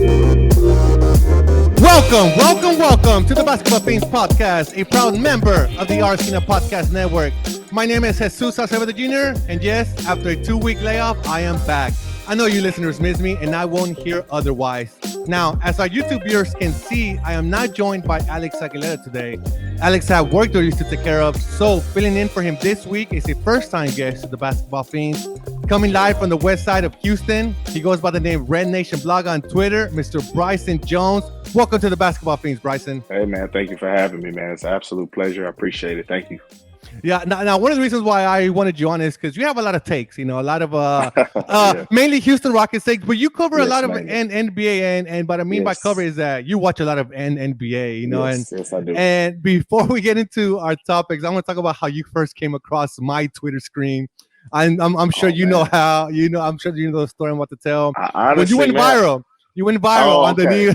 Welcome to the Basketball Fiends Podcast, a proud member of the Arsenal Podcast Network. My name is Jesus Acevedo Jr., and yes, after a 2-week layoff, I am back. I know you listeners miss me, and I won't hear otherwise. Now, as our YouTube viewers can see, I am not joined by Alex Aguilera today. Alex had work duties to take care of, so filling in for him this week is a first-time guest to the Basketball Fiends. Coming live from the west side of Houston, he goes by the name RedNationBlogga on Twitter, Mr. Bryson Jones. Welcome to the Basketball Fiends, Bryson. Hey, man, thank you for having me, man. It's an absolute pleasure. I appreciate it. Thank you. Yeah. Now, one of the reasons why I wanted you on is because you have a lot of takes, a lot of mainly Houston Rockets takes, but you cover a lot of NBA, and what I mean by cover is that you watch a lot of NBA, Yes, I do. And before we get into our topics, I want to talk about how you first came across my Twitter screen. I'm sure I'm sure you know the story I'm about to tell. Honestly, when you went viral. You went viral on the new.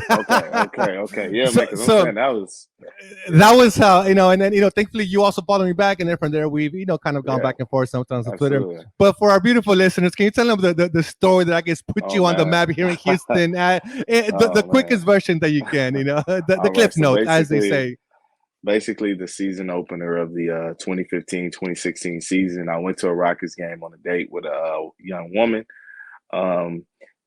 Okay. Yeah, man. Because that was how, and then, thankfully you also followed me back. And then from there, we've, kind of gone back and forth sometimes on Twitter. But for our beautiful listeners, can you tell them the story that I guess put you on the map here in Houston? The quickest version that you can, the cliff notes, as they say. Basically, the season opener of the 2015-2016 season, I went to a Rockets game on a date with a young woman.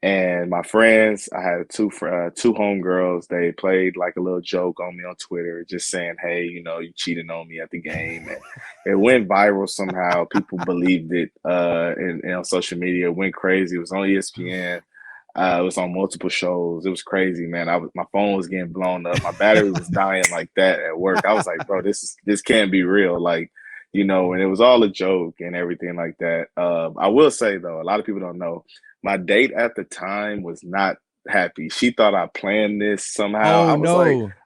And my friends, I had two homegirls. They played like a little joke on me on Twitter, just saying, "Hey, you cheated on me at the game." And it went viral somehow. People believed it, and on social media, it went crazy. It was on ESPN. It was on multiple shows. It was crazy, man. My phone was getting blown up. My battery was dying like that at work. I was like, bro, this can't be real. Like, and it was all a joke and everything like that. I will say though, a lot of people don't know. My date at the time was not happy. She thought I planned this somehow.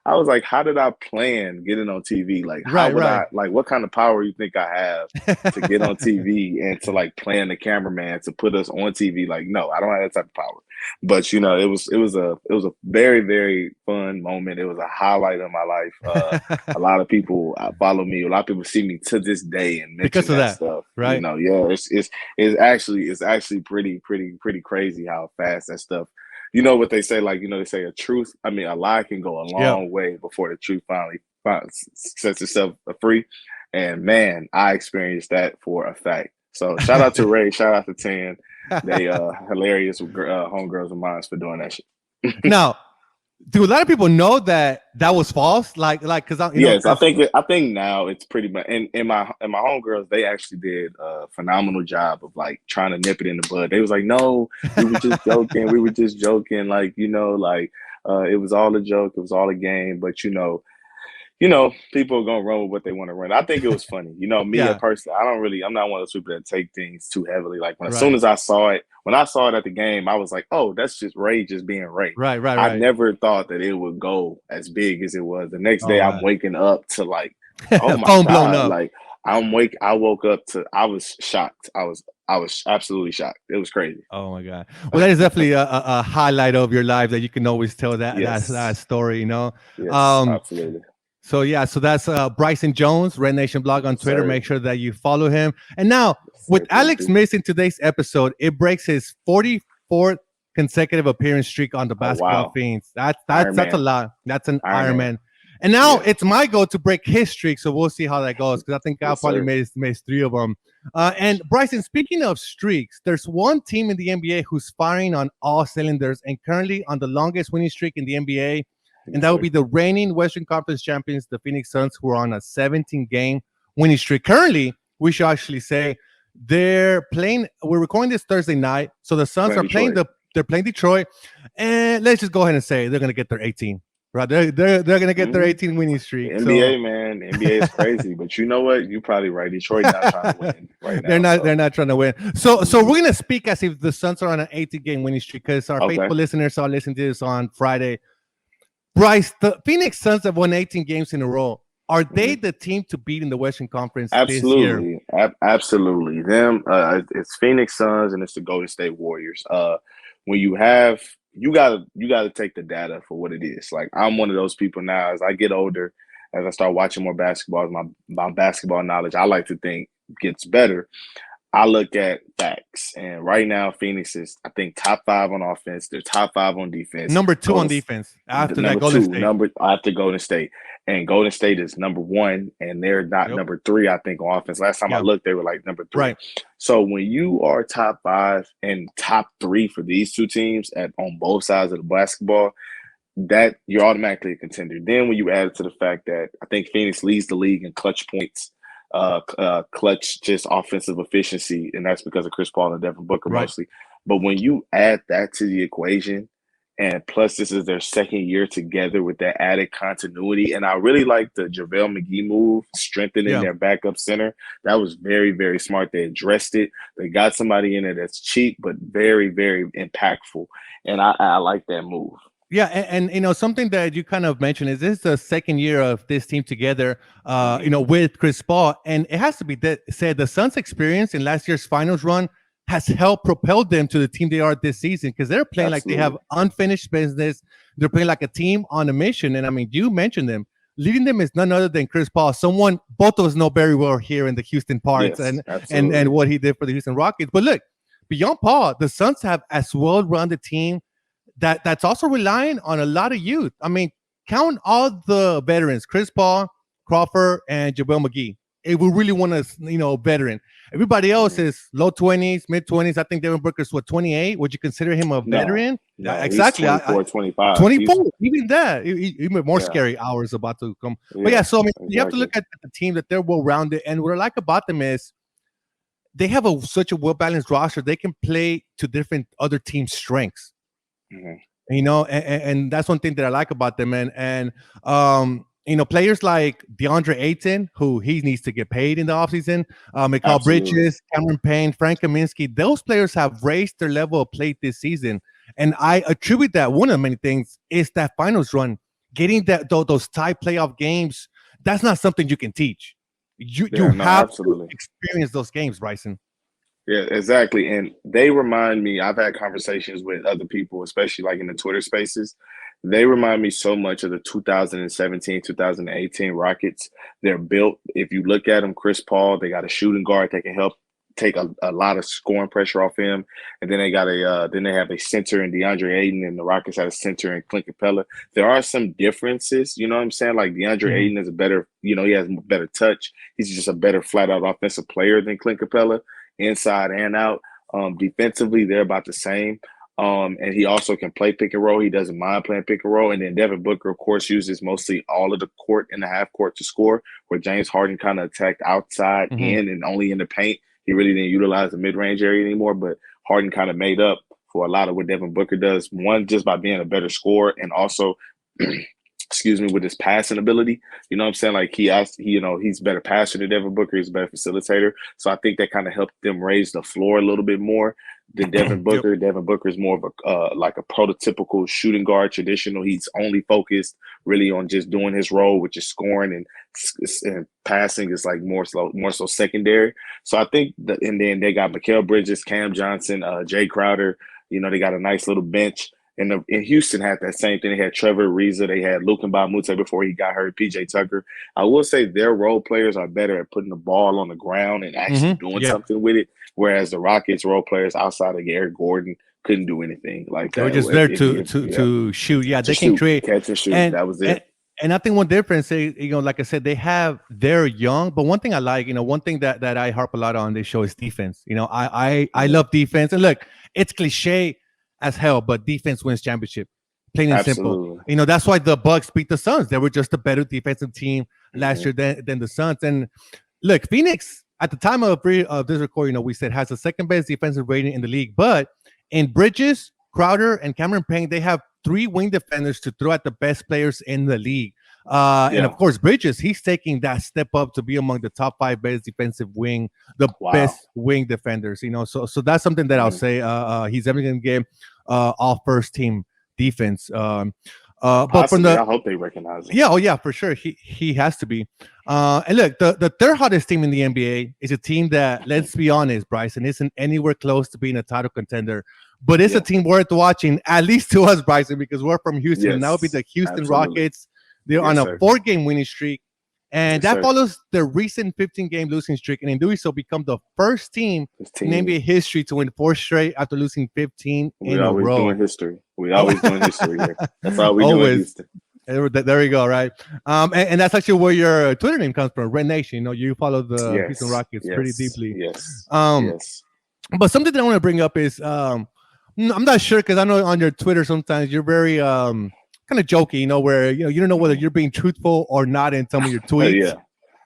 I was like, how did I plan getting on TV? Like, what kind of power you think I have to get on TV and to like plan the cameraman to put us on TV? Like, no, I don't have that type of power. But it was a very, very fun moment. It was a highlight of my life. A lot of people follow me. A lot of people see me to this day and mention because of that stuff. Right? It's actually pretty crazy how fast that stuff. You know what they say, they say a lie can go a long way before the truth finally sets itself free. And man, I experienced that for a fact. So shout out to Ray, shout out to Tan. They hilarious homegirls of mine for doing that shit. Now, do a lot of people know that was false? Because I think now it's pretty much. And my homegirls, they actually did a phenomenal job of like trying to nip it in the bud. They was like, no, we were just joking. We were just joking. It was all a joke. It was all a game. But people are gonna run with what they want to run. I think it was funny. Me personally, I'm not one of those people that take things too heavily. Like as soon as I saw it, when I saw it at the game, I was like, oh, that's just Ray just being Ray. Right. I never thought that it would go as big as it was. The next day, I'm waking up to like, oh my phone God, blown up. like I woke up to, I was shocked. I was absolutely shocked. It was crazy. Oh my God. Well, that is definitely a highlight of your life that you can always tell that story, Yes, absolutely. So that's Bryson Jones, RedNationBlogga on Twitter. Make sure that you follow him. And now, with Alex missing today's episode, it breaks his 44th consecutive appearance streak on the Basketball Fiends. That's a lot. That's an Ironman. And now it's my goal to break his streak, so we'll see how that goes, because I think I'll probably made 3 of them. And Bryson, speaking of streaks, there's one team in the NBA who's firing on all cylinders and currently on the longest winning streak in the NBA. And that would be the reigning Western Conference champions, the Phoenix Suns, who are on a 17-game winning streak. Currently, we should actually say they're playing. We're recording this Thursday night, so the Suns are playing. They're playing Detroit, and let's just go ahead and say they're going to get their 18. Right, they're going to get their 18 winning streak. NBA, man, the NBA is crazy, but you know what? You're probably right. Detroit not trying to win right now. They're not trying to win. So we're going to speak as if the Suns are on an 18-game winning streak, because our faithful listeners are listening to this on Friday. Bryce, the Phoenix Suns have won 18 games in a row. Are they the team to beat in the Western Conference this year? Absolutely. It's Phoenix Suns and it's the Golden State Warriors. When you gotta take the data for what it is. Like, I'm one of those people now, as I get older, as I start watching more basketball, my basketball knowledge, I like to think, gets better. I look at facts, and right now Phoenix is, I think, top 5 on offense. They're top 5 on defense. Number 2 on defense The after that number Golden 2, State. number after Golden State, and Golden State is number 1, and they're not Yep. number 3. I think on offense. Last time I Yeah. looked, they were like number 3. Right. So when you are top 5 and top 3 for these two teams on both sides of the basketball, that you're automatically a contender. Then when you add it to the fact that I think Phoenix leads the league in clutch points, clutch just offensive efficiency, and that's because of Chris Paul and Devin Booker Right. mostly. But when you add that to the equation, and plus this is their second year together with that added continuity, and I really like the JaVale McGee move, strengthening their backup center. That was very, very smart. They addressed it. They got somebody in there that's cheap but very, very impactful, and I like that move. Yeah, and you know, something that you kind of mentioned is this is the second year of this team together, you know, with Chris Paul, and it has to be said the Suns' experience in last year's finals run has helped propel them to the team they are this season, because they're playing like they have unfinished business. They're playing like a team on a mission, and I mean, you mentioned them. Leading them is none other than Chris Paul, someone both of us know very well here in the Houston parts, and what he did for the Houston Rockets. But look, beyond Paul, the Suns have as well-rounded team that's also relying on a lot of youth. I mean, count all the veterans: Chris Paul, Crawford, and JaVale McGee. If we really want to, you know, veteran. Everybody else is low 20s, mid 20s. I think Devin Booker's 28. Would you consider him a veteran? No, exactly. 24, 25. 24. Even that. Even more scary hours about to come. But yeah, so I mean, you have to look at the team that they're well-rounded. And what I like about them is they have such a well-balanced roster. They can play to different other teams' strengths. You know, and that's one thing that I like about them. And you know, players like DeAndre Ayton, who he needs to get paid in the offseason, Mikal Bridges, Cameron Payne, Frank Kaminsky, those players have raised their level of play this season. And I attribute that one of many things is that finals run, getting those tie playoff games. That's not something you can teach. You have to experience those games, Bryson. Yeah, exactly. And they remind me, I've had conversations with other people, especially like in the Twitter spaces. They remind me so much of the 2017, 2018 Rockets. They're built, if you look at them, Chris Paul, they got a shooting guard that can help take a lot of scoring pressure off him. And then they got then they have a center in DeAndre Ayton, and the Rockets had a center in Clint Capella. There are some differences, you know what I'm saying? Like DeAndre Ayton is a better, you know, he has better touch. He's just a better flat out offensive player than Clint Capella, inside and out. Defensively, they're about the same. And he also can play pick and roll. He doesn't mind playing pick and roll. And then Devin Booker, of course, uses mostly all of the court and the half court to score, where James Harden kind of attacked outside in and only in the paint. He really didn't utilize the mid-range area anymore, but Harden kind of made up for a lot of what Devin Booker does. One, just by being a better scorer, and also excuse me, with his passing ability. You know what I'm saying? Like he's better passer than Devin Booker. He's a better facilitator. So I think that kind of helped them raise the floor a little bit more than Devin Booker. Devin Booker is more of a like a prototypical shooting guard, traditional. He's only focused really on just doing his role, which is scoring, and passing is like more so secondary. So I think and then they got Mikal Bridges, Cam Johnson, Jay Crowder. You know, they got a nice little bench. And in Houston had that same thing. They had Trevor Ariza. They had Luka Mbamute before he got hurt, PJ Tucker. I will say their role players are better at putting the ball on the ground and actually doing something with it, whereas the Rockets role players outside of Eric Gordon couldn't do anything like that. They were just there to shoot. Yeah, they can create. Catch and shoot. That was it. And I think one difference is, you know, like I said, they're young, but one thing I like, you know, one thing that I harp a lot on this show is defense. You know, I love defense. And look, it's cliche as hell, but defense wins championship. Plain and simple. You know, that's why the Bucks beat the Suns. They were just a better defensive team last year than the Suns. And look, Phoenix, at the time of this recording, you know, we said has the second best defensive rating in the league. But in Bridges, Crowder, and Cameron Payne, they have 3 wing defenders to throw at the best players in the league. And of course, Bridges, he's taking that step up to be among the top 5 best defensive wing, best wing defenders. You know, so that's something that I'll say. He's definitely going to get all first team defense. But from I hope they recognize him. Yeah, oh yeah, for sure. He has to be. And look, the third hottest team in the NBA is a team that, let's be honest, Bryson, isn't anywhere close to being a title contender. But it's a team worth watching, at least to us, Bryson, because we're from Houston. And that would be the Houston Rockets. They're on a 4-game winning streak. And Yes, that sir. follows the recent 15-game losing streak, and in doing so, become the first team This in team, NBA history to win 4 straight after losing 15 we in a always row. doing history. We Oh, always doing history here. That's all we do in always. Houston. There you go, right? And that's actually where your Twitter name comes from, Red Nation. You know, you follow the Houston Yes, Rockets pretty yes, deeply. yes, Um, yes. but something that I want to bring up is I'm not sure because I know on your Twitter sometimes you're very kind of jokey, you know, where you don't know whether you're being truthful or not in some of your tweets. Yeah,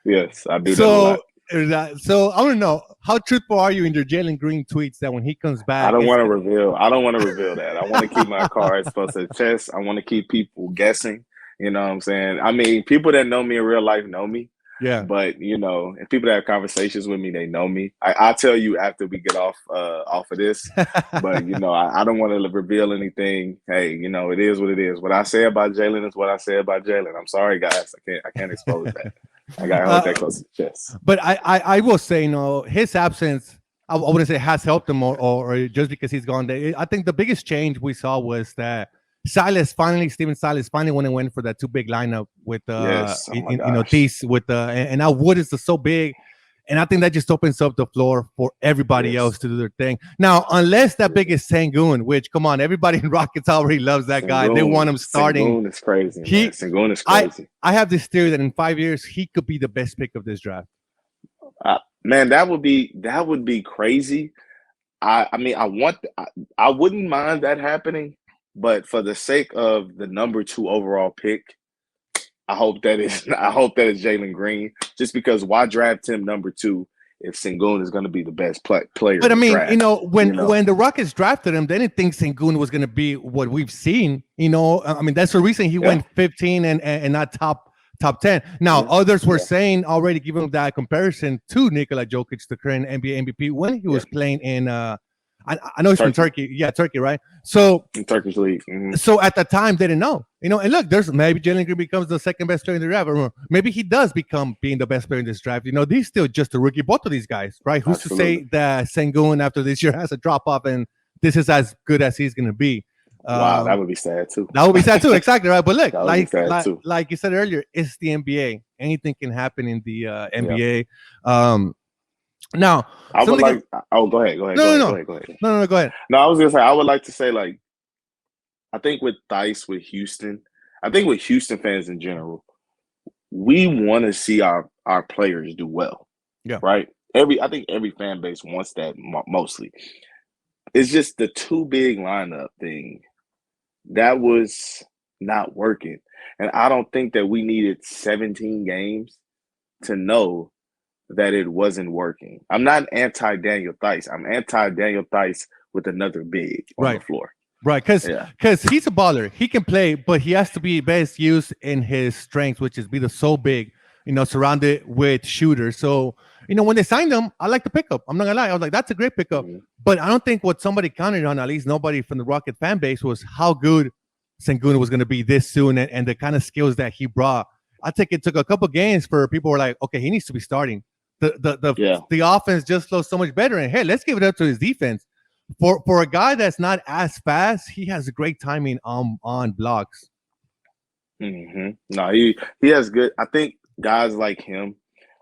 yes, I do that a lot. So so I want to know how truthful are you in your Jalen Green tweets that when he comes I back, don't it's want to reveal. I don't want to reveal that. I want to keep my cards close to the chest. I want to keep people guessing. You know what I'm saying? I mean, people that know me in real life know me, yeah. but and people that have conversations with me, they know me. I'll tell you after we get off of this. But I don't want to reveal anything. Hey, it is what it is. What I say about Jalen is what I say about Jalen. I'm sorry, guys. I can't expose that. I gotta hold that close to the chest. But I will say, his absence, I wouldn't say has helped him or just because he's gone there. I think the biggest change we saw was that Steven Silas finally went for that too big lineup with Yes. Oh my gosh. Thies with and now Wood is so big. And I think that just opens up the floor for everybody else Yes. to do their thing. Now, unless that big is Sengun, which come on, everybody in Rockets already loves that guy. They want him starting. Sengun is crazy, man. Sengun is crazy. I have this theory that in 5 years he could be the best pick of this draft. Man, that would be crazy. I mean, I wouldn't mind that happening, but for the sake of the number 2 overall pick, I hope that is Jalen Green. Just because why draft him number 2 if Sengun is going to be the best player But I in the mean, draft? when the Rockets drafted him, they didn't think Sengun was going to be what we've seen. I mean, that's the reason he went 15 and not top 10. Now, others were saying already, giving that comparison to Nikola Jokic, the current NBA MVP, when he was playing in I know he's from Turkey. Yeah, Turkey, right? So in Turkish league. Mm-hmm. So at the time, they didn't know. And look, there's maybe Jalen Green becomes the second best player in the draft, or maybe he does become being the best player in this draft. He's still just a rookie. Both of these guys, right? Who's Absolutely. to say that Sengun after this year has a drop off and this is as good as he's going to be? Wow, that would be sad too. That would be sad too, exactly, right? But look, like you said earlier, it's the NBA. Anything can happen in the NBA. Now, I would like. Oh, go ahead. No, go ahead. No, I was gonna say I would like to say I think with Theis, with Houston, I think with Houston fans in general, we want to see our players do well. Yeah. Right. I think every fan base wants that mostly. It's just the too big lineup thing that was not working, and I don't think that we needed 17 games to know that it wasn't working. I'm not anti-Daniel Theis. I'm anti-Daniel Theis with another big on the floor. Right, because he's a baller. He can play, but he has to be best used in his strengths, which is be so big, surrounded with shooters. So, when they signed him, I like the pickup. I'm not gonna lie. I was like, that's a great pickup. Mm-hmm. But I don't think what somebody counted on, at least nobody from the Rocket fan base, was how good Sengun was going to be this soon and the kind of skills that he brought. I think it took a couple games for people were like, okay, he needs to be starting. The offense just flows so much better. And hey, let's give it up to his defense. For a guy that's not as fast, he has a great timing on blocks. Mm-hmm. No, he has good. I think guys like him,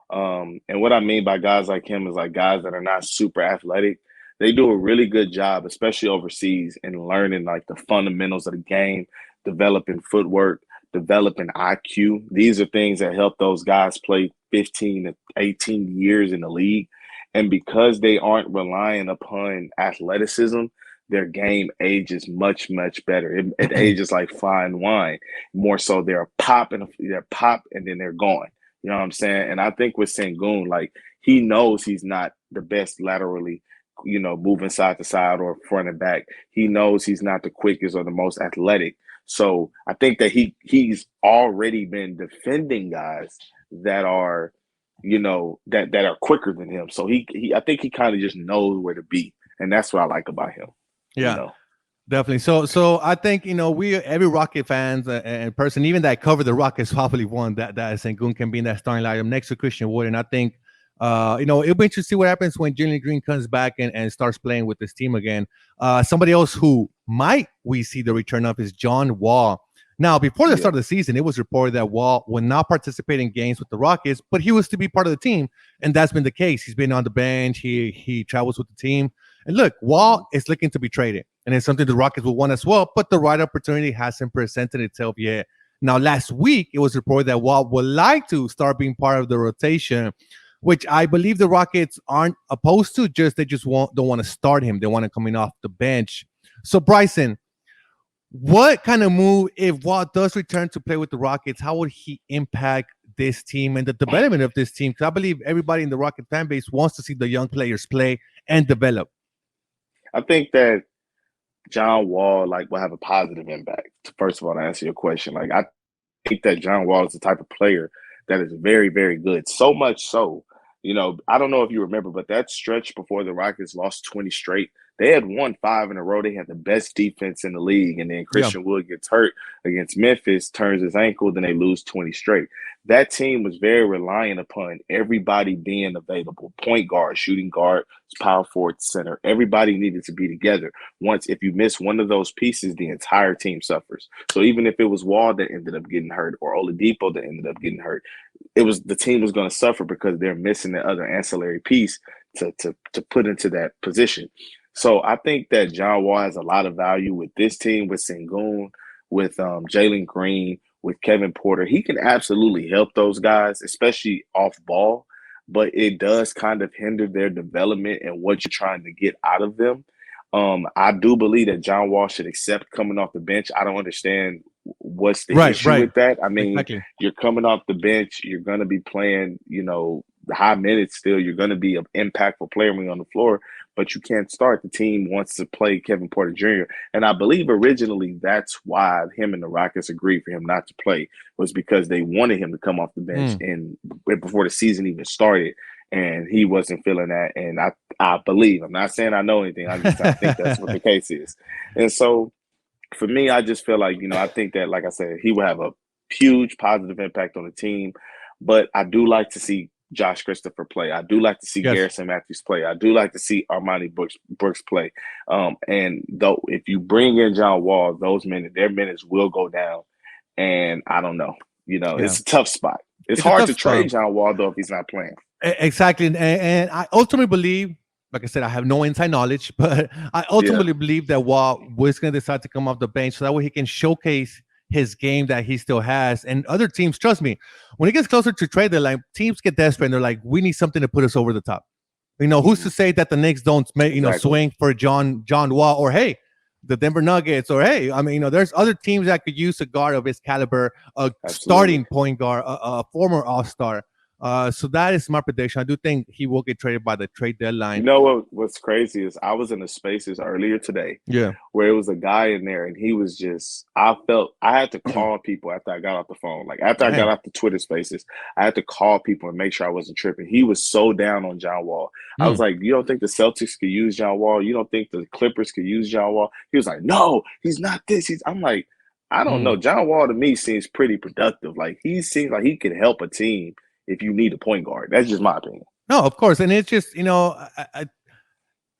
and what I mean by guys like him is like guys that are not super athletic. They do a really good job, especially overseas, in learning like the fundamentals of the game, developing footwork, developing IQ. These are things that help those guys play 15 to 18 years in the league. And because they aren't relying upon athleticism, their game ages much, much better. It ages like fine wine. More so, they're pop and then they're gone. You know what I'm saying? And I think with Sengun, like he knows he's not the best laterally, moving side to side or front and back. He knows he's not the quickest or the most athletic. So I think that he's already been defending guys that are, that are quicker than him. So I think he kind of just knows where to be, and that's what I like about him. Yeah, definitely. So I think we every Rocket fans and person even that cover the Rockets probably want that Sengun can be in that starting lineup next to Christian Wood, and I think it'll be interesting to see what happens when Jalen Green comes back and starts playing with this team again. Somebody else who we see the return of is John Wall. Now, before the Yeah. start of the season, it was reported that Wall would not participate in games with the Rockets, but he was to be part of the team, and that's been the case. He's been on the bench. He travels with the team, and look, Wall is looking to be traded, and it's something the Rockets will want as well. But the right opportunity hasn't presented itself yet. Now, last week it was reported that Wall would like to start being part of the rotation, which I believe the Rockets aren't opposed to. Just they just don't want to start him. They want him coming off the bench. So Bryson, what kind of move, if Walt does return to play with the Rockets, how would he impact this team and the development of this team? Because I believe everybody in the Rocket fan base wants to see the young players play and develop. I think that John Wall will have a positive impact. First of all, to answer your question, I think that John Wall is the type of player that is very, very good. So much so, I don't know if you remember, but that stretch before the Rockets lost 20 straight, they had won 5 in a row. They had the best defense in the league. And then Christian Wood gets hurt against Memphis, turns his ankle, then they lose 20 straight. That team was very reliant upon everybody being available. Point guard, shooting guard, power forward, center. Everybody needed to be together. If you miss one of those pieces, the entire team suffers. So even if it was Wall that ended up getting hurt or Oladipo that ended up getting hurt, the team was going to suffer because they're missing the other ancillary piece to put into that position. So I think that John Wall has a lot of value with this team, with Sengun, with Jalen Green, with Kevin Porter. He can absolutely help those guys, especially off ball, but it does kind of hinder their development and what you're trying to get out of them. I do believe that John Wall should accept coming off the bench. I don't understand what's the issue with that. I mean, You're coming off the bench. You're going to be playing, high minutes still. You're going to be an impactful player when you're on the floor, but you can't start. The team wants to play Kevin Porter Jr. And I believe originally that's why him and the Rockets agreed for him not to play, was because they wanted him to come off the bench and before the season even started. And he wasn't feeling that. And I believe, I'm not saying I know anything. I think that's what the case is. And so for me, I just feel like, I think that, like I said, he will have a huge positive impact on the team. But I do like to see Josh Christopher play. I do like to see Garrison Matthews play. I do like to see Armani Brooks play. And though if you bring in John Wall, their minutes will go down. And I don't know. It's a tough spot. It's hard to trade John Wall, though, if he's not playing. Exactly. And I ultimately believe, like I said, I have no inside knowledge, but I ultimately believe that Wall was going to decide to come off the bench so that way he can showcase his game that he still has. And other teams, trust me, when it gets closer to trade deadline, teams get desperate and they're like, we need something to put us over the top. Who's to say that the Knicks don't swing for John Wall, or hey, the Denver Nuggets, or hey, there's other teams that could use a guard of his caliber, a starting point guard, a former All-Star. So that is my prediction. I do think he will get traded by the trade deadline. You know what's crazy is I was in the spaces earlier today, where it was a guy in there, and he was just. I felt I had to call people after I got off the phone. Like after I got off the Twitter spaces, I had to call people and make sure I wasn't tripping. He was so down on John Wall. I was like, "You don't think the Celtics could use John Wall? You don't think the Clippers could use John Wall?" He was like, "No, he's not this." I'm like, I don't know. John Wall to me seems pretty productive. Like he seems like he could help a team if you need a point guard. That's just my opinion. No, of course. And it's just,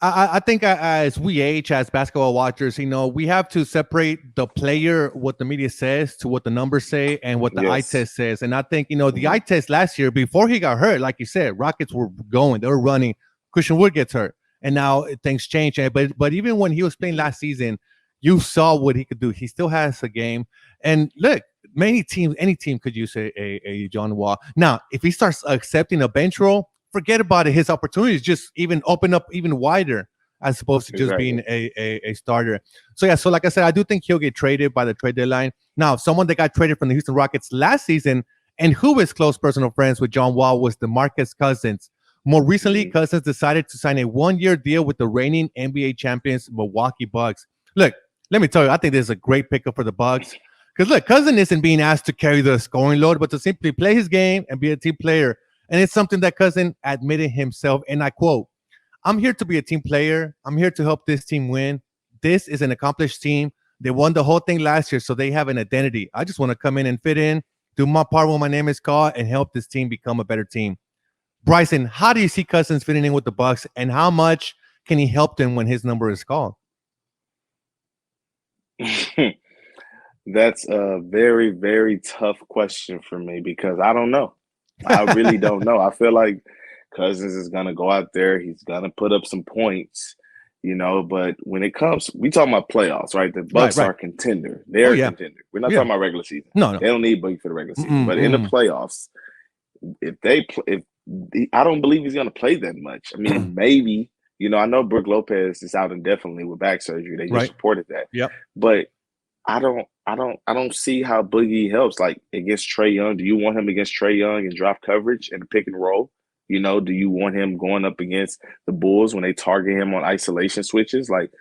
I think as we age, as basketball watchers, we have to separate the player, what the media says, to what the numbers say and what the eye test says. And I think, the eye test last year, before he got hurt, like you said, Rockets were going, they were running. Christian Wood gets hurt. And now things change. But even when he was playing last season, you saw what he could do. He still has a game. And look, any team could use a John Wall. Now, if he starts accepting a bench role, forget about it. His opportunities just even open up even wider as opposed to just being a starter. So like I said, I do think he'll get traded by the trade deadline. Now, someone that got traded from the Houston Rockets last season and who is close personal friends with John Wall was DeMarcus Cousins. More recently, Cousins decided to sign a 1-year deal with the reigning NBA champions Milwaukee Bucks. Look, let me tell you, I think this is a great pickup for the Bucks. Because look, Cousins isn't being asked to carry the scoring load, but to simply play his game and be a team player. And it's something that Cousins admitted himself. And I quote, "I'm here to be a team player. I'm here to help this team win. This is an accomplished team. They won the whole thing last year, so they have an identity. I just want to come in and fit in, do my part when my name is called, and help this team become a better team." Bryson, how do you see Cousins fitting in with the Bucks, and how much can he help them when his number is called? That's a very, very tough question for me because I don't know. I really don't know. I feel like Cousins is gonna go out there. He's gonna put up some points, But when it comes, we talking about playoffs, right? The Right, Bucks right. are a contender. Oh They're a yeah, contender. We're not yeah. talking about regular season. No, no. They don't need Boogie for the regular season. Mm-mm, But in the mm-mm. playoffs, I don't believe he's gonna play that much. I mean, maybe. I know Brook Lopez is out indefinitely with back surgery. They just Right. reported that, Yep. but I don't see how Boogie helps. Like against Trey Young, do you want him against Trey Young and drop coverage and pick and roll? Do you want him going up against the Bulls when they target him on isolation switches? Like,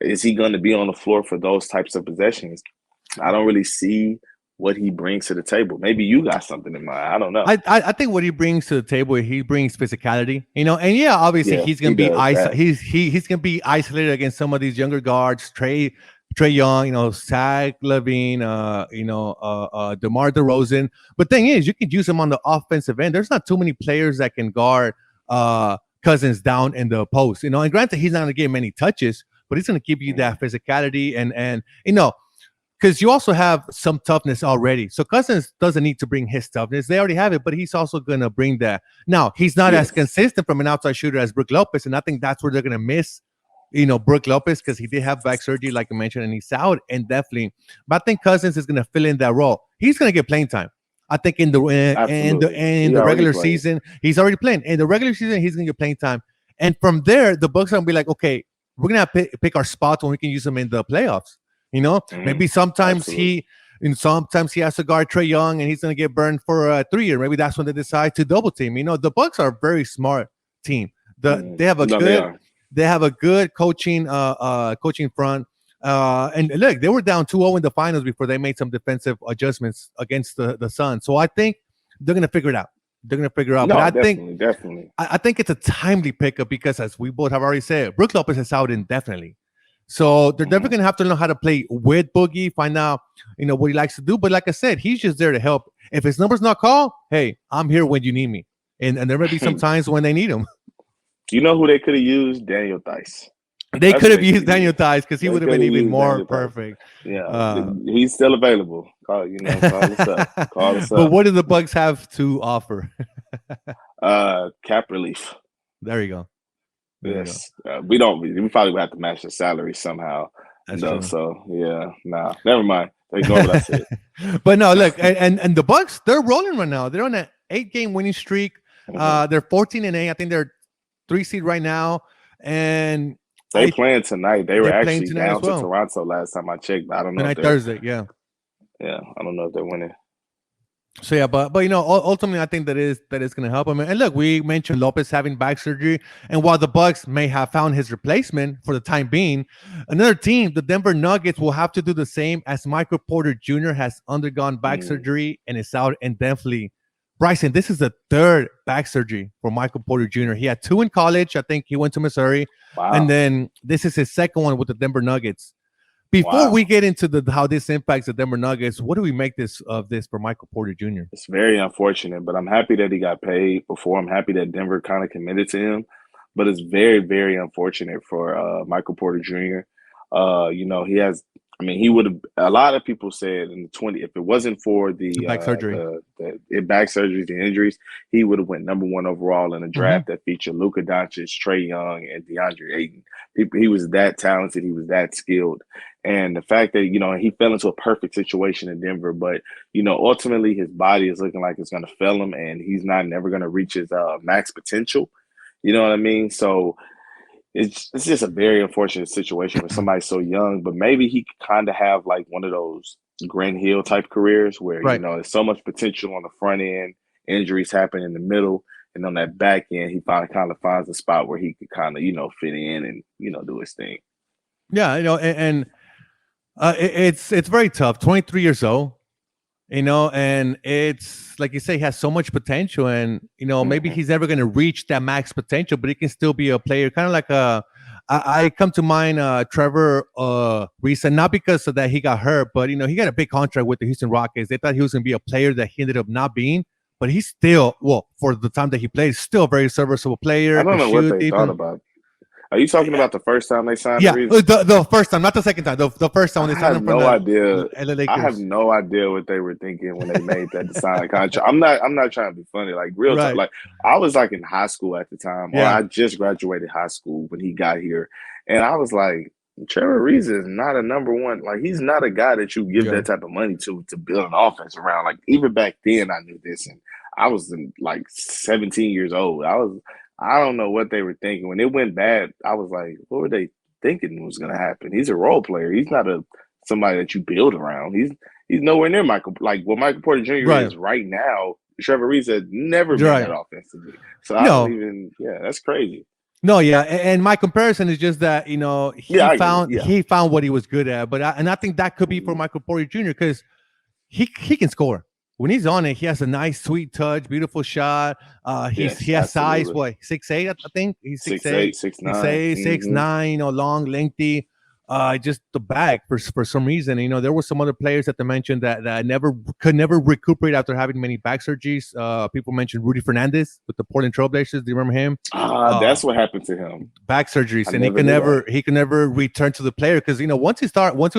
is he going to be on the floor for those types of possessions? I don't really see what he brings to the table. Maybe you got something in mind. I don't know. I think what he brings to the table, he brings physicality, and yeah, obviously Yeah, he's he gonna be does that. he's gonna be isolated against some of these younger guards, Trey Young, Zach Levine, DeMar DeRozan. But thing is, you could use him on the offensive end. There's not too many players that can guard Cousins down in the post, And granted, he's not gonna get many touches, but he's gonna give you that physicality and because you also have some toughness already. So Cousins doesn't need to bring his toughness. They already have it, but he's also going to bring that. Now, he's not as Yes, consistent from an outside shooter as Brook Lopez, and I think that's where they're going to miss, Brook Lopez, because he did have back surgery, like I mentioned, and he's out, and definitely. But I think Cousins is going to fill in that role. He's going to get playing time. I think in the absolutely. in He the already regular played. season, he's already playing. In the regular season, he's going to get playing time, and from there, the Bucks are going to be like, okay, we're going to pick our spots when we can use them in the playoffs. Maybe sometimes Absolutely. sometimes he has to guard Trey Young and he's going to get burned for a 3 year. Maybe that's when they decide to double team. The Bucks are a very smart team. They have a No, they good are. coaching front. And look, they were down 2-0 in the finals before they made some defensive adjustments against the Suns. So I think they're going to figure it out. They're going to figure it out. But No, I think definitely. I think it's a timely pickup because, as we both have already said, Brook Lopez is out indefinitely. So they're definitely going to have to learn how to play with Boogie, find out, what he likes to do. But like I said, he's just there to help. If his number's not called, hey, I'm here when you need me. And there may be some times when they need him. You know who they could have used? Daniel Theis. They That's could who have they could used have Daniel used. Theis because he They would have could been have even used more Daniel Theis. perfect. Yeah, he's still available. Call us up. Call us But up. what do the Bucks have to offer? Cap relief. There you go. Yes, we don't. We probably would have to match the salary somehow. That's though. true. So yeah, nah, never mind. Ignore what I said. But no, look, and the Bucks, they're rolling right now. They're on an 8-game winning streak. They're 14-8. I think they're 3 seed right now, and They playing tonight. They were they're playing actually tonight as down to well. Toronto last time I checked, but I don't know if Tonight, they're. Thursday, yeah. Yeah, I don't know if they're winning. So yeah, but ultimately, I think that is going to help him. And look, we mentioned Lopez having back surgery, and while the Bucks may have found his replacement for the time being, another team, the Denver Nuggets, will have to do the same, as Michael Porter Jr. has undergone back surgery and is out indefinitely. Bryson, this is the third back surgery for Michael Porter Jr. He had 2 in college. I think he went to Missouri, and then this is his second one with the Denver Nuggets. Before we get into how this impacts the Denver Nuggets, what do we make of this for Michael Porter Jr.? It's very unfortunate, but I'm happy that he got paid before. I'm happy that Denver kind of committed to him, but it's very, very unfortunate for Michael Porter Jr. He has. I mean, he would have. A lot of people said in the 20, if it wasn't for the back surgery, back surgeries, the injuries, he would have went number 1 overall in a draft that featured Luka Doncic, Trey Young, and DeAndre Ayton. He was that talented. He was that skilled. And the fact that, he fell into a perfect situation in Denver, but, ultimately his body is looking like it's going to fail him, and he's never going to reach his max potential. You know what I mean? So it's just a very unfortunate situation for somebody so young, but maybe he could kind of have like one of those Grant Hill type careers where, there's so much potential on the front end, injuries happen in the middle, and on that back end, he finally kind of finds a spot where he could kind of, fit in and, do his thing. Yeah, it's very tough. 23 years old, and it's like you say, he has so much potential, and maybe he's never going to reach that max potential, but he can still be a player, kind of like I come to mind Trevor Reason, not because of that he got hurt, but he got a big contract with the Houston Rockets. They thought he was going to be a player that he ended up not being, but he's still, for the time that he played, still a very serviceable player. I don't know what they thought about. Are you talking about the first time they signed Yeah, Ariza? the first time, not the second time. The first time when I they signed have him from no the idea. LA I have Lakers. no idea what they were thinking when they made that design contract. I'm not trying to be funny. Like real talk. Right. Like I was like in high school at the time, or Yeah. I just graduated high school when he got here, and I was like, Trevor Ariza is not a number one. Like he's not a guy that you give Yeah. that type of money to build an offense around. Like even back then, I knew this, and I was like 17 years old. I don't know what they were thinking when it went bad. I was like, what were they thinking was going to happen? He's a role player. He's not a somebody that you build around. He's nowhere near Michael. Like what Michael Porter Jr. Right. is right now. Trevor Ariza had never been Right. that offensively. So I don't No. even. Yeah, that's crazy. No, yeah, and my comparison is just that Yeah, he I get it. found Yeah. he found what he was good at, but I think that could be for Mhm. Michael Porter Jr. because he can score when he's on it. He has a nice, sweet touch, beautiful shot. Yes, He has size. absolutely. What 6'8"? I think he's 6'8", 6'9". 6'9", long, lengthy. Just the bag for some reason. There were some other players that they mentioned that could never recuperate after having many back surgeries. People mentioned Rudy Fernandez with the Portland Trailblazers. Do you remember him? That's what happened to him. Back surgeries, I and never knew that. he can never return to the player because once he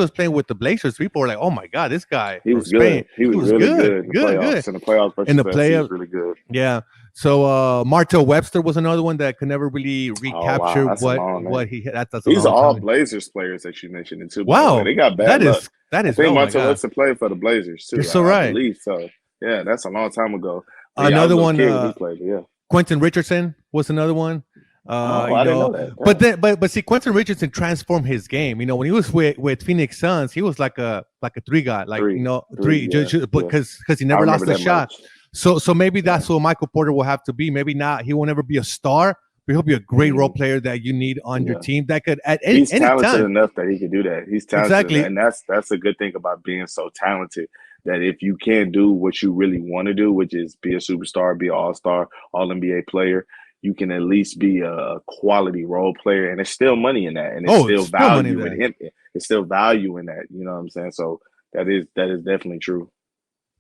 was playing with the Blazers, people were like, oh my god, this guy He from was good. Spain, He he was was really good, good in the good playoffs. In the playoffs in versus the us, he was playoff. really good. Yeah. So Martell Webster was another one that could never really Oh wow, recapture that's a long name. what he had. That's a These are long all time. Blazers players that you mentioned too. By the way, Wow, they got bad luck. that I is think oh my Martin god, Webster played for the Blazers you're too. so I right. believe so. Yeah, that's a long time ago. But yeah, I was Another a little one, kid when he played. But yeah. Quentin Richardson was another one. Oh, I didn't know that. But Damn. but see, Quentin Richardson transformed his game. When he was with Phoenix Suns, he was like a three guy, like Three. Yeah, yeah. because he I never lost remember a that shot. much. So maybe Yeah. that's what Michael Porter will have to be. Maybe not. He will never be a star, but he'll be a great role Mhm. player that you need on your Yeah. team that could at He's any talented time. enough that he can do that. He's talented enough, Exactly. and that's a good thing about being so talented. That if you can't do what you really want to do, which is be a superstar, be an all-star, all NBA player, you can at least be a quality role player, and there's still money in that, and it's Oh, still it's still money value in there. him. It's still value in that. You know what I'm saying? So that is definitely true.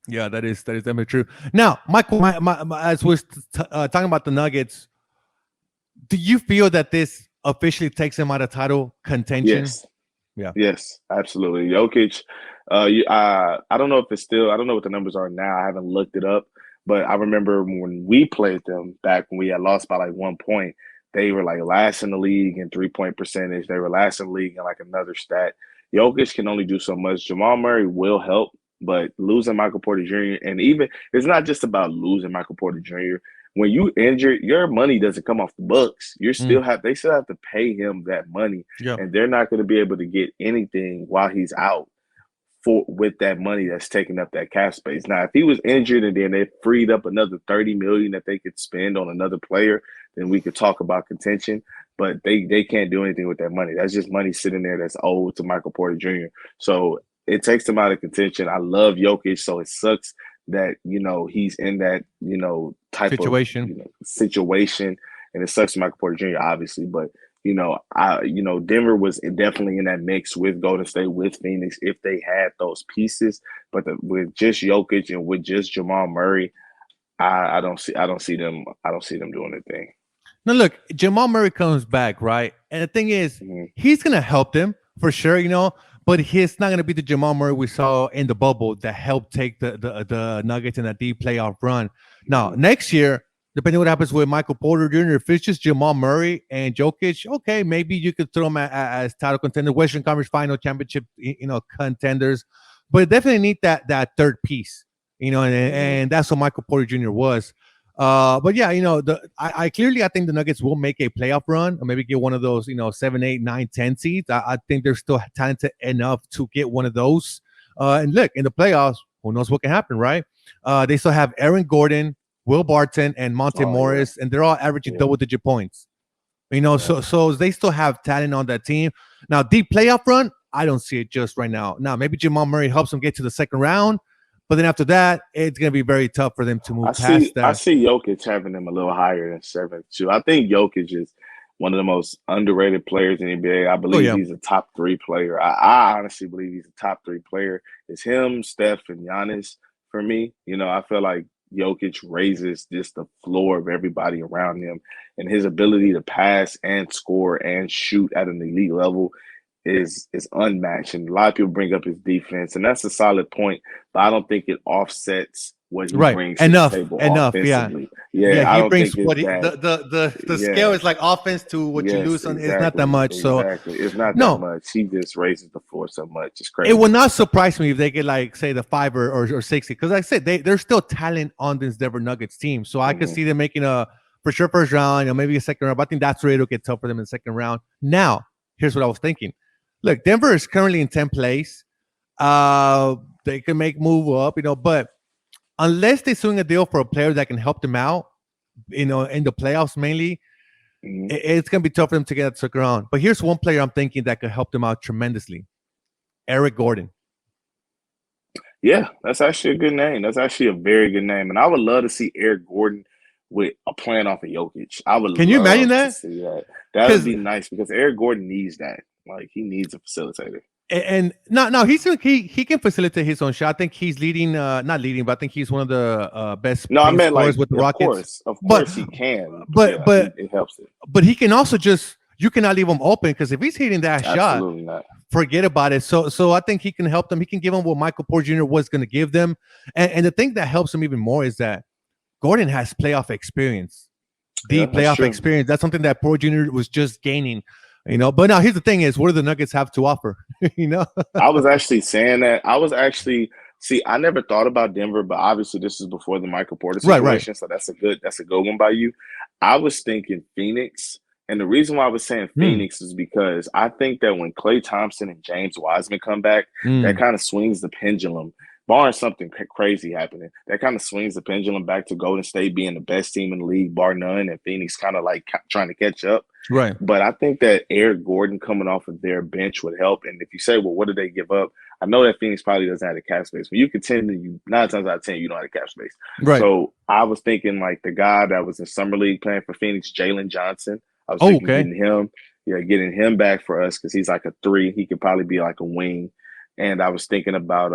Yeah, that is definitely true. Now, Michael, as we're talking about the Nuggets, do you feel that this officially takes him out of title contention? Yes. Yeah. Yes, absolutely. Jokic, I don't know if it's still, I don't know what the numbers are now. I haven't looked it up, but I remember when we played them back when we had lost by like 1 point, they were like last in the league in 3-point percentage. They were last in the league in like another stat. Jokic can only do so much. Jamal Murray will help, but losing Michael Porter Jr. and even it's not just about losing Michael Porter Jr. When you injured, your money doesn't come off the books. They still have to pay him that money, Yeah. and they're not going to be able to get anything while he's out for with that money that's taking up that cap space. Now, if he was injured and then they freed up another 30 million that they could spend on another player, then we could talk about contention. But they can't do anything with that money. That's just money sitting there that's owed to Michael Porter Jr. So it takes them out of contention. I love Jokic, so it sucks that he's in that type of Situation. situation, and it sucks for Michael Porter Jr. obviously, but Denver was definitely in that mix with Golden State, with Phoenix, if they had those pieces. But with just Jokic and with just Jamal Murray, I don't see them doing anything. Now, look, Jamal Murray comes back, right? And the thing is, he's going to help them for sure, but he's not going to be the Jamal Murray we saw in the bubble that helped take the Nuggets in a deep playoff run. Now, next year, depending on what happens with Michael Porter Jr., if it's just Jamal Murray and Jokic, okay, maybe you could throw them as title contender, Western Conference Final Championship, contenders. But definitely need that third piece, and that's what Michael Porter Jr. was. But yeah, I clearly I think the Nuggets will make a playoff run or maybe get one of those, 7, 8, 9, 10 seeds. I think they're still talented enough to get one of those. And look, in the playoffs, who knows what can happen, right? They still have Aaron Gordon, Will Barton, and Monte Morris, and they're all averaging double-digit points. So they still have talent on that team. Now, deep playoff run, I don't see it just right now. Now, maybe Jamal Murray helps them get to the second round, but then after that, it's going to be very tough for them to move past that. I see Jokic having them a little higher than 7-2. I think Jokic is one of the most underrated players in the NBA. I believe he's a top 3 player. I honestly believe he's a top 3 player. It's him, Steph, and Giannis for me. I feel like Jokic raises just the floor of everybody around him, and his ability to pass and score and shoot at an elite level is unmatched. And a lot of people bring up his defense, and that's a solid point, but I don't think it offsets what he Right. brings to the Enough. table Enough. Yeah. offensively. Yeah. Yeah, I He don't brings think it's what he, that. the scale Yeah. is like offense to what you Yes, lose on. It's not that exactly. much. So Exactly. It's not that no, much. He just raises the floor so much. It's it would crazy. not surprise me if they get like say the 5 or 60, because like I said there's still talent on this Denver Nuggets team, so I could Hmm. see them making a for sure first round, maybe a second round. But I think that's where it'll get tough for them in the second round. Now, here's what I was thinking. Look, Denver is currently in 10th place. They can make move up, but unless they swing a deal for a player that can help them out, in the playoffs mainly, Hmm. it's gonna be tough for them to get that second round. But here's one player I'm thinking that could help them out tremendously: Eric Gordon. Yeah, that's actually a good name. That's actually a very good name. And I would love to see Eric Gordon with a plan off of Jokic. I would Can you imagine love to that? see that. That would Because be nice because Eric Gordon needs that. Like he needs a facilitator. and no, he can facilitate his own shot. I think he's leading, not leading, but I think he's one of the best No, I paint meant scorers like, with the Rockets. of But course he can. but Yeah, but it helps it. but he can also just you cannot leave him open, because if he's hitting that shot, Absolutely not. forget about it. So I think he can help them. He can give them what Michael Porter Jr. was going to give them, and the thing that helps him even more is that Gordon has playoff experience, Yeah, deep that's playoff true. experience. That's something that Porter Jr. was just gaining. But now here's the thing: is what do the Nuggets have to offer? you know, I was actually saying that. I was actually see. I never thought about Denver, but obviously this is before the Michael Porter right. situation, so that's a good one by you. I was thinking Phoenix, and the reason why I was saying Mm, Phoenix is because I think that when Klay Thompson and James Wiseman come back, that mm, kind of swings the pendulum. Barring something crazy happening, that kind of swings the pendulum back to Golden State being the best team in the league, bar none, and Phoenix kind of like trying to catch up. right. But I think that Eric Gordon coming off of their bench would help. And if you say, well, what did they give up? I know that Phoenix probably doesn't have the cap space. When you contend, you 9 times out of 10, you don't have the cap space. Right. So I was thinking like the guy that was in summer league playing for Phoenix, Jalen Johnson. I was Oh, thinking okay. getting him back for us because he's like a 3. He could probably be like a wing. And I was thinking about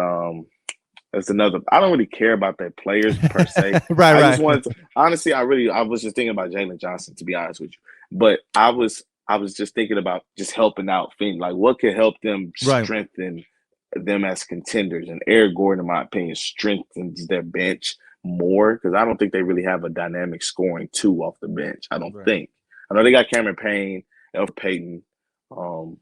that's another. I don't really care about their players per se. I just right. wanted to honestly. I was just thinking about Jalen Johnson to be honest with you. But I was just thinking about just helping out Phoenix. Like what could help them Right. strengthen them as contenders. And Eric Gordon, in my opinion, strengthens their bench more because I don't think they really have a dynamic scoring 2 off the bench. I don't Right. think. I know they got Cameron Payne, Elf Payton, um,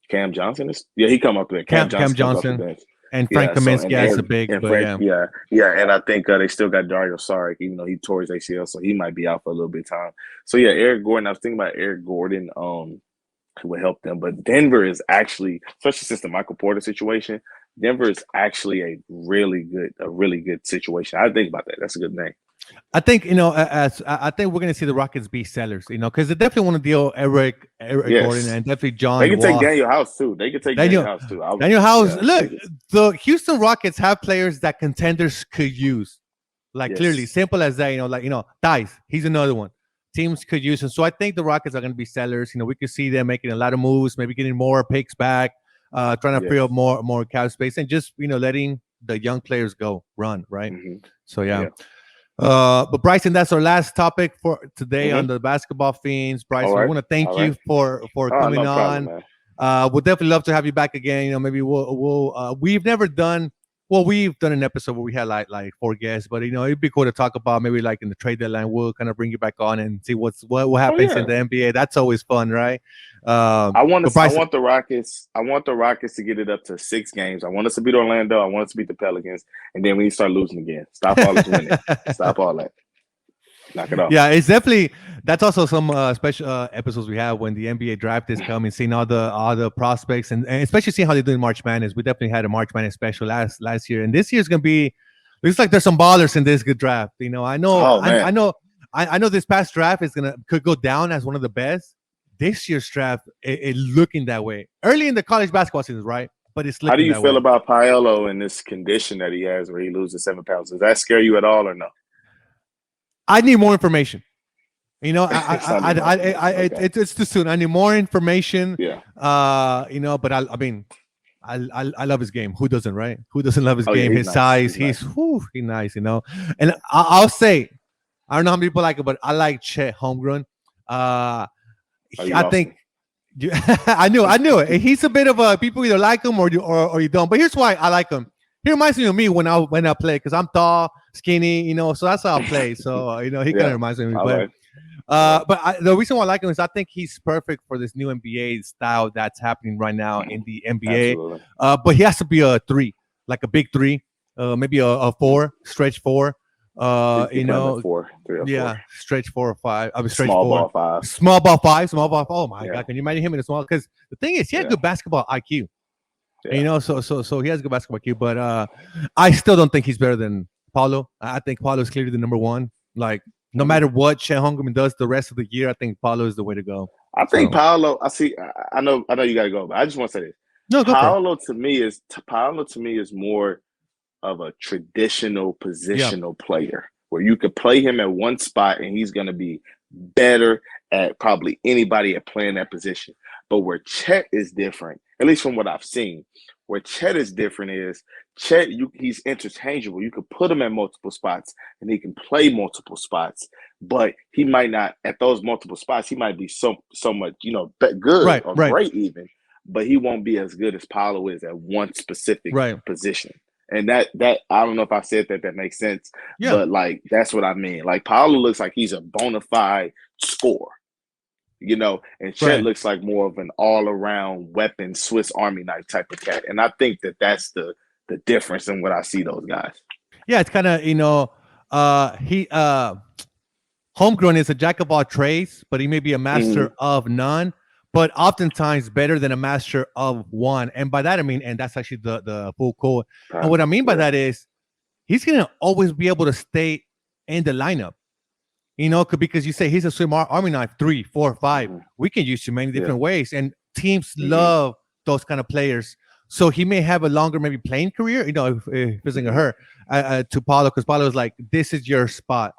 Cam Johnson is he come up there. Cam Cam Johnson comes off the Johnson bench. and Frank Yeah, so Kaminsky and as a Eric big, and but Frank, yeah. and I think they still got Dario Saric, even though he tore his ACL, so he might be out for a little bit of time. So yeah, Eric Gordon. I was thinking about Eric Gordon, who would help them, but Denver is actually, especially since the Michael Porter situation, Denver is actually a really good situation. I think about that. That's a good name. I think as I think we're gonna see the Rockets be sellers, because they definitely want to deal Eric Gordon Yes, and definitely they John can take Wall. Daniel House too. They can take Daniel Daniel House too. Daniel House. Yeah, Look, the Houston Rockets have players that contenders could use. Like clearly, yes, simple as that. Dice. He's another one. Teams could use him. So I think the Rockets are going to be sellers. We could see them making a lot of moves, maybe getting more picks back, trying to free yes. up more cap space, and just letting the young players go run right. Hmm. So yeah. Yeah. But Bryson, that's our last topic for today on Hmm. the Basketball Fiends. All Bryson, we right. want to thank All you right. for Oh, coming no problem, on. man. We'll definitely love to have you back again. Maybe we've never done. Well, we've done an episode where we had like 4 guests, but it'd be cool to talk about maybe like in the trade deadline. We'll kind of bring you back on and see what Oh happens in yeah. the NBA. That's always fun, right? But I Bryson, want the Rockets. I want the Rockets to get it up to 6 games. I want us to beat Orlando. I want us to beat the Pelicans, and then we need to start losing again. Stop all this winning. Stop all that. Knock it off. yeah, it's definitely that's also some special episodes we have when the NBA draft is coming, seeing all the prospects and especially seeing how they do in March Madness. We definitely had a March Madness special last year, and this year's gonna be. Looks like there's some ballers in this good draft. Oh man. I know this past draft could go down as one of the best. This year's draft, it looking that way. Early in the college basketball season, right? But it's How do looking you that feel way. about Paolo and this condition that he has where he loses 7 pounds? Does that scare you at all or no? I need more information. It's not even information. Okay. It's too soon. I need more information. Yeah. But I mean, I love his game. Who doesn't, right? Who doesn't love his Oh yeah, game? he's His nice. size, he's nice, you know. And I'll say, I don't know how many people like it, but I like Chet Holmgren. You I lost think me. I knew it. He's a bit of a people either like him or you don't. But here's why I like him. He reminds me of me when I play because I'm tall, skinny, you know. So that's how I play. So he kind of Yeah, reminds me of me. I But like. Yeah, the reason why I like him is I think he's perfect for this new NBA style that's happening right now in the NBA. absolutely. But he has to be a three, like a big three, maybe a four, stretch four. He You playing at know, 3 or 4. yeah, stretch 4 or 5. I mean, stretch Small four, ball 5. small ball 5, small ball. Oh my Yeah, God, can you imagine him in a small? Because the thing is, he had yeah, good basketball IQ. You yeah. know, so he has good basketball IQ. But I still don't think he's better than Paulo. I think Paulo is clearly the number one. Like no Mhm. matter what Chet Holmgren does the rest of the year, I think Paulo is the way to go. I think So Paolo. I see. I know. I know you got to go, but I just want to say this. no, go for it. Paolo to me is more of a traditional Yeah, positional player where you could play him at one spot and he's going to be better at probably anybody at playing that position. But where Chet is different, at least from what I've seen, where Chet is different is he's interchangeable. You could put him at multiple spots and he can play multiple spots, but he might not at those multiple spots. He might be so much good right, or right, great even, but he won't be as good as Paolo is at one specific right. position. And that I don't know if I said that makes sense, Yeah, but like that's what I mean. Like Paolo looks like he's a bona fide scorer, and Chet right. looks like more of an all-around weapon Swiss Army knife type of cat. And I think that's the difference in what I see those guys. Yeah, it's kind of he Homegrown is a jack of all trades, but he may be a Mm-hmm. master of none, but oftentimes better than a master of one. And by that I mean, and that's actually the full quote. And what I mean by Yeah. that is he's gonna always be able to stay in the lineup. Because you say he's a swim army knife 3, 4, 5. Mm-hmm. We can use you many Yeah. different ways, and teams Mm-hmm. love those kind of players. So he may have a longer maybe playing career. If it's Mm-hmm. her to Paulo, because Paulo is like, this is your spot.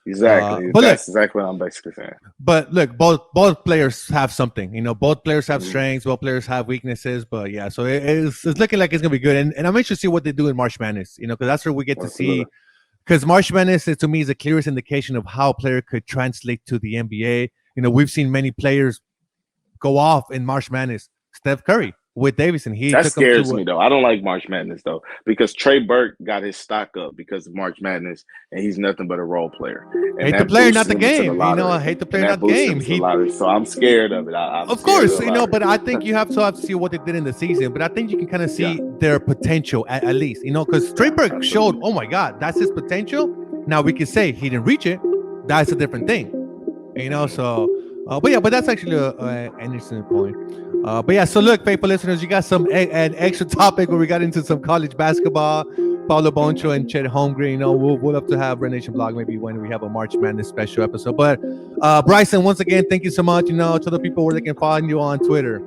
Exactly. But look, That's exactly what I'm basically saying. but look, both players have something. Both players have Mm-hmm. strengths. Both players have weaknesses. But yeah, so it's looking like it's gonna be good. And I'm interested to see what they do in March Madness. Because that's where we get to see. Because March Madness, to me, is the clearest indication of how a player could translate to the NBA. We've seen many players go off in March Madness. Steph Curry with Davidson, That scares me though. I don't like March Madness though because Trey Burke got his stock up because of March Madness, and he's nothing but a role player. And hate the that player, not boosts the him into the game. lottery. I hate the player, And that not the boosts him game. to the lottery. So I'm scared of it. I'm Of scared of course, the lottery. but I think you have to see what they did in the season. But I think you can kind of see Yeah. their potential at least, because Trey Burke absolutely. showed, oh my God, that's his potential. Now we can say he didn't reach it. That's a different thing, So, but that's actually an interesting point. But yeah, so look, faithful listeners, you got an extra topic where we got into some college basketball. Paulo Boncho and Chet Holmgren. We'll have to have Red Nation Blog maybe when we have a March Madness special episode. But Bryson, once again, thank you so much. Tell the people where they can find you on Twitter.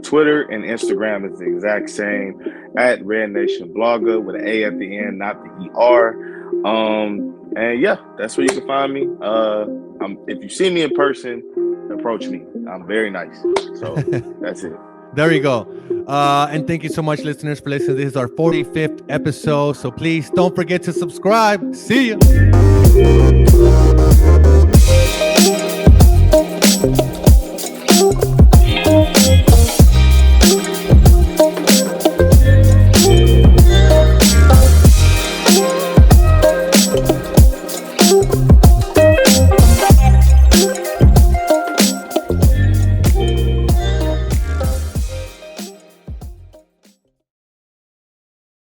Twitter and Instagram is the exact same at RedNationBlogga with an A at the end, not the ER. And yeah, that's where you can find me. If you see me in person, approach me. I'm very nice. So that's it. There you go. And thank you so much, listeners, for listening. This is our 45th episode. So please don't forget to subscribe. See you.